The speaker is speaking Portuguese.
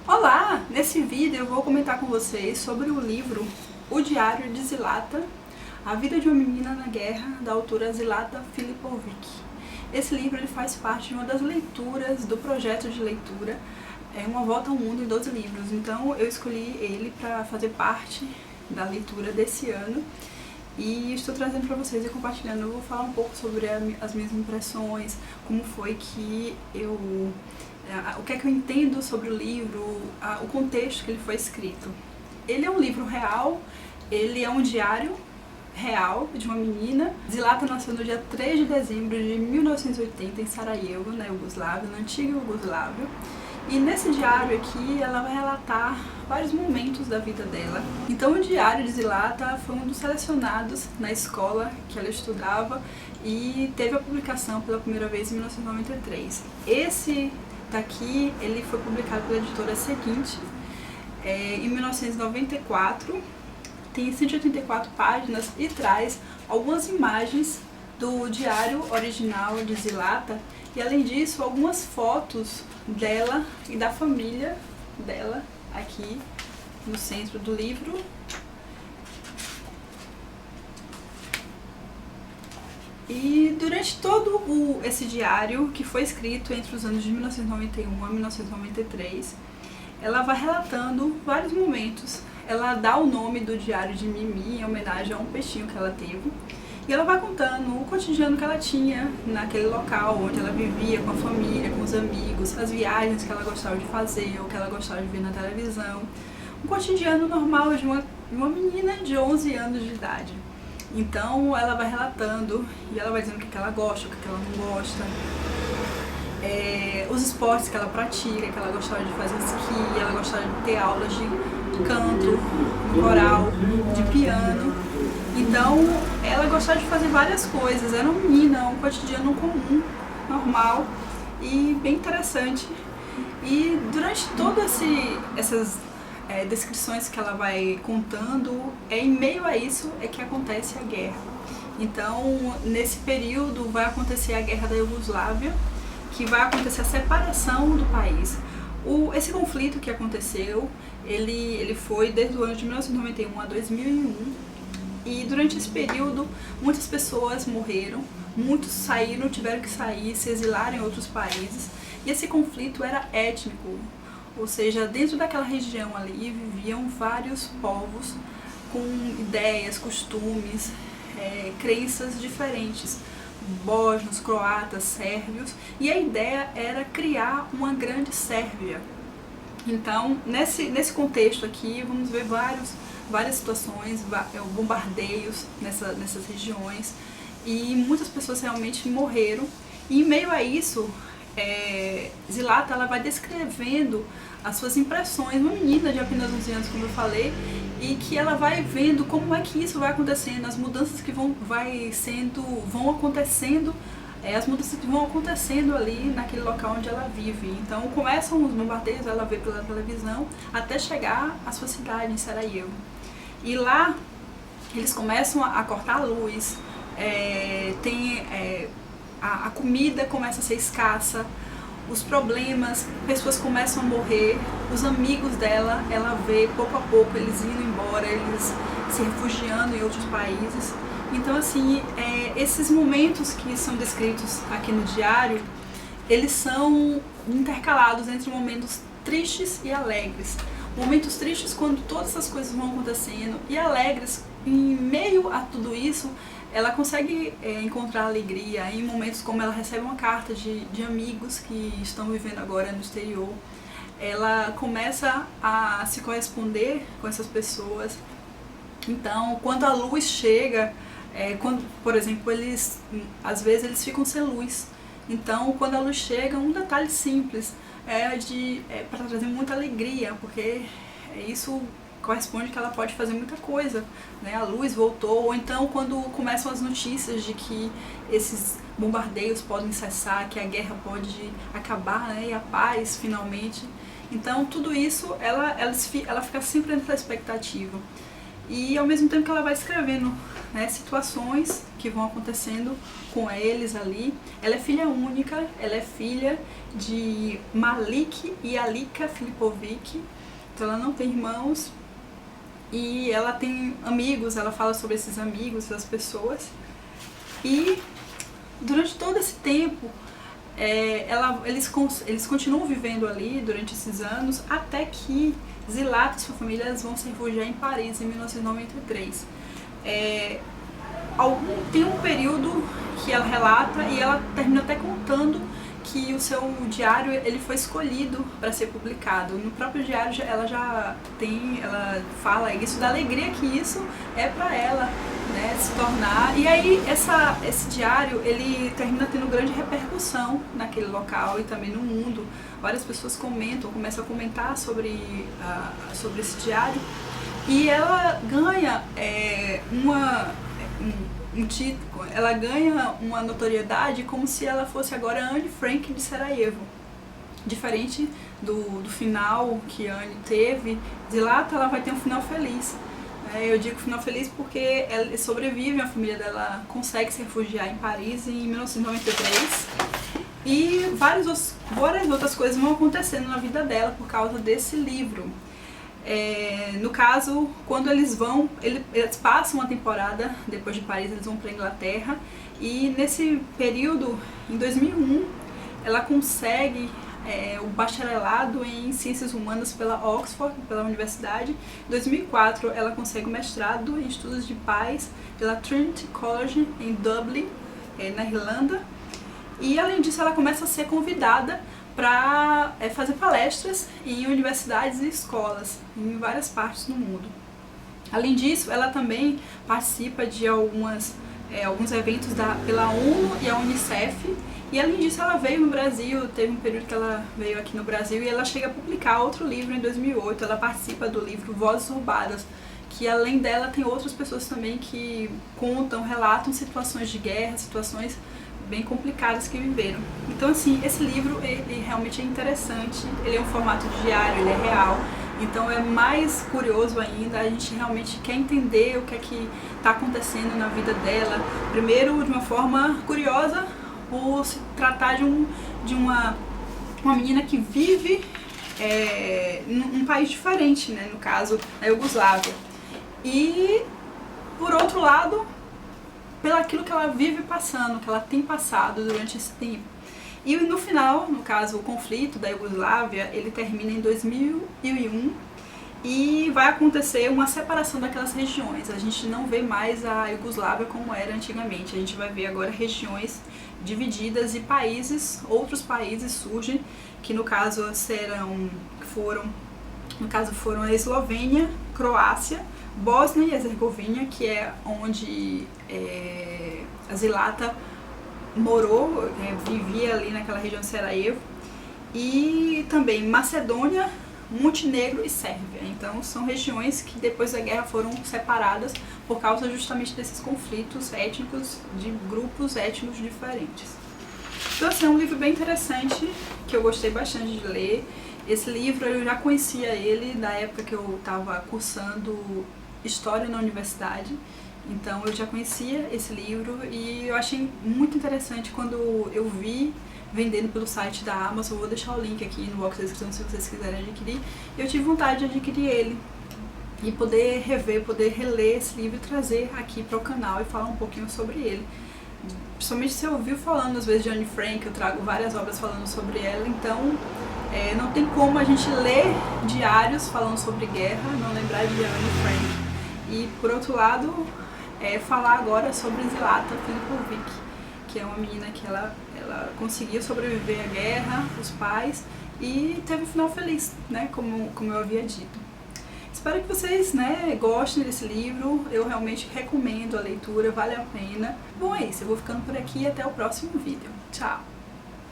Olá! Nesse vídeo eu vou comentar com vocês sobre o livro O Diário de Zlata, A Vida de uma Menina na Guerra, da autora Zlata Filipovic. Esse livro ele faz parte de uma das leituras do projeto de leitura Uma Volta ao Mundo em 12 livros. Então eu escolhi ele para fazer parte da leitura desse ano e estou trazendo para vocês e compartilhando. Eu vou falar um pouco sobre as minhas impressões, como foi que o que é que eu entendo sobre o livro, o contexto que ele foi escrito. Ele é um livro real, ele é um diário real de uma menina. Zlata nasceu no dia 3 de dezembro de 1980 em Sarajevo, na Iugoslávia, na antiga Iugoslávia. E nesse diário aqui ela vai relatar vários momentos da vida dela. Então o diário de Zlata foi um dos selecionados na escola que ela estudava e teve a publicação pela primeira vez em 1993. Esse daqui ele foi publicado pela editora seguinte em 1994, tem 184 páginas e traz algumas imagens do diário original de Zlata e além disso algumas fotos dela e da família dela aqui no centro do livro. E durante todo esse diário, que foi escrito entre os anos de 1991 a 1993, ela vai relatando vários momentos. Ela dá o nome do diário de Mimi em homenagem a um peixinho que ela teve. E ela vai contando o cotidiano que ela tinha naquele local, onde ela vivia com a família, com os amigos, as viagens que ela gostava de fazer ou que ela gostava de ver na televisão. Um cotidiano normal de uma menina de 11 anos de idade. Então ela vai relatando e ela vai dizendo o que ela gosta, o que ela não gosta, os esportes que ela pratica, que ela gostava de fazer esqui, ela gostava de ter aulas de canto, coral, de piano. Então ela gostava de fazer várias coisas, era uma menina, um cotidiano comum, normal e bem interessante. E durante todas essas descrições que ela vai contando, em meio a isso é que acontece a guerra. Então, nesse período vai acontecer a guerra da Iugoslávia, que vai acontecer a separação do país. Esse conflito que aconteceu, ele foi desde o ano de 1991 a 2001, e durante esse período muitas pessoas morreram, muitos saíram, tiveram que sair, se exilar em outros países, e esse conflito era étnico. Ou seja, dentro daquela região ali viviam vários povos com ideias, costumes, crenças diferentes, bósnios, croatas, sérvios, e a ideia era criar uma grande Sérvia. Então, nesse contexto aqui, vamos ver várias situações, bombardeios nessas regiões, e muitas pessoas realmente morreram, e em meio a isso, Zlata ela vai descrevendo as suas impressões, uma menina de apenas 11 anos, como eu falei, e que ela vai vendo como é que isso vai acontecendo, as mudanças que vão acontecendo, as mudanças que vão acontecendo ali naquele local onde ela vive. Então começam os bombardeios, ela vê pela televisão, até chegar à sua cidade, em Sarajevo. E lá eles começam a cortar a luz, a comida começa a ser escassa, os problemas, pessoas começam a morrer, os amigos dela, ela vê pouco a pouco eles indo embora, eles se refugiando em outros países. Então assim, esses momentos que são descritos aqui no diário, eles são intercalados entre momentos tristes e alegres. Momentos tristes quando todas essas coisas vão acontecendo e alegres, em meio a tudo isso, ela consegue encontrar alegria em momentos como ela recebe uma carta de amigos que estão vivendo agora no exterior. Ela começa a se corresponder com essas pessoas. Então, quando a luz chega, por exemplo, às vezes eles ficam sem luz. Então, quando a luz chega, um detalhe simples para trazer muita alegria, porque isso corresponde que ela pode fazer muita coisa, né? A luz voltou, ou então quando começam as notícias de que esses bombardeios podem cessar, que a guerra pode acabar, né? E a paz finalmente. Então tudo isso ela fica sempre nessa expectativa. e ao mesmo tempo que ela vai escrevendo, né, situações que vão acontecendo com eles ali. Ela é filha única, ela é filha de Malik e Alika Filipovic, então ela não tem irmãos e ela tem amigos, ela fala sobre esses amigos, das pessoas. E durante todo esse tempo, eles continuam vivendo ali durante esses anos, até que Zilata e sua família vão se refugiar em Paris em 1993. Tem um período que ela relata e ela termina até contando que o seu diário ele foi escolhido para ser publicado. No próprio diário ela fala isso, da alegria que isso é para ela, né, se tornar. E aí esse diário ele termina tendo grande repercussão naquele local e também no mundo. Várias pessoas começam a comentar sobre esse diário, e ela ganha um título, ela ganha uma notoriedade como se ela fosse agora Anne Frank de Sarajevo. Diferente do final que Anne teve, Zilata ela vai ter um final feliz. Eu digo final feliz porque ela sobrevive, a família dela consegue se refugiar em Paris em 1993. E várias outras coisas vão acontecendo na vida dela por causa desse livro. No caso, quando eles passam uma temporada, depois de Paris eles vão para a Inglaterra, e nesse período, em 2001, ela consegue o bacharelado em Ciências Humanas pela Oxford, pela Universidade. Em 2004, ela consegue o mestrado em Estudos de Paz pela Trinity College em Dublin, na Irlanda. E além disso, ela começa a ser convidada para fazer palestras em universidades e escolas em várias partes do mundo. Além disso, ela também participa de alguns eventos pela ONU e a Unicef. E além disso, ela veio no Brasil, teve um período que ela veio aqui no Brasil e ela chega a publicar outro livro em 2008. Ela participa do livro Vozes Roubadas, que além dela tem outras pessoas também que relatam situações de guerra, situações bem complicadas que viveram. Então assim, esse livro ele realmente é interessante, ele é um formato diário, ele é real, então é mais curioso ainda, a gente realmente quer entender o que é que está acontecendo na vida dela, primeiro de uma forma curiosa, por se tratar de uma menina que vive num país diferente, né, no caso, na Iugoslávia, e por outro lado, pelo aquilo que ela vive passando, que ela tem passado durante esse tempo. E no final, no caso, o conflito da Iugoslávia, ele termina em 2001 e vai acontecer uma separação daquelas regiões. A gente não vê mais a Iugoslávia como era antigamente, a gente vai ver agora regiões divididas e outros países surgem, que no caso foram a Eslovênia, Croácia, Bósnia e Herzegovina, que é onde a Zilata morou, vivia ali naquela região de Sarajevo, e também Macedônia, Montenegro e Sérvia. Então são regiões que depois da guerra foram separadas por causa justamente desses conflitos étnicos, de grupos étnicos diferentes. Então assim, é um livro bem interessante, que eu gostei bastante de ler. Esse livro eu já conhecia ele da época que eu estava cursando História na universidade, então eu já conhecia esse livro e eu achei muito interessante quando eu vi vendendo pelo site da Amazon. Eu vou deixar o link aqui no box da descrição se vocês quiserem adquirir. Eu tive vontade de adquirir ele e poder reler esse livro e trazer aqui para o canal e falar um pouquinho sobre ele. Principalmente se eu ouviu falando às vezes de Anne Frank, eu trago várias obras falando sobre ela, então não tem como a gente ler diários falando sobre guerra, não lembrar de Anne Frank. E por outro lado, falar agora sobre Zilata Filipovic, que é uma menina que ela conseguiu sobreviver à guerra, os pais, e teve um final feliz, né, como eu havia dito. Espero que vocês, gostem desse livro, eu realmente recomendo a leitura, vale a pena. Bom, é isso, eu vou ficando por aqui e até o próximo vídeo. Tchau!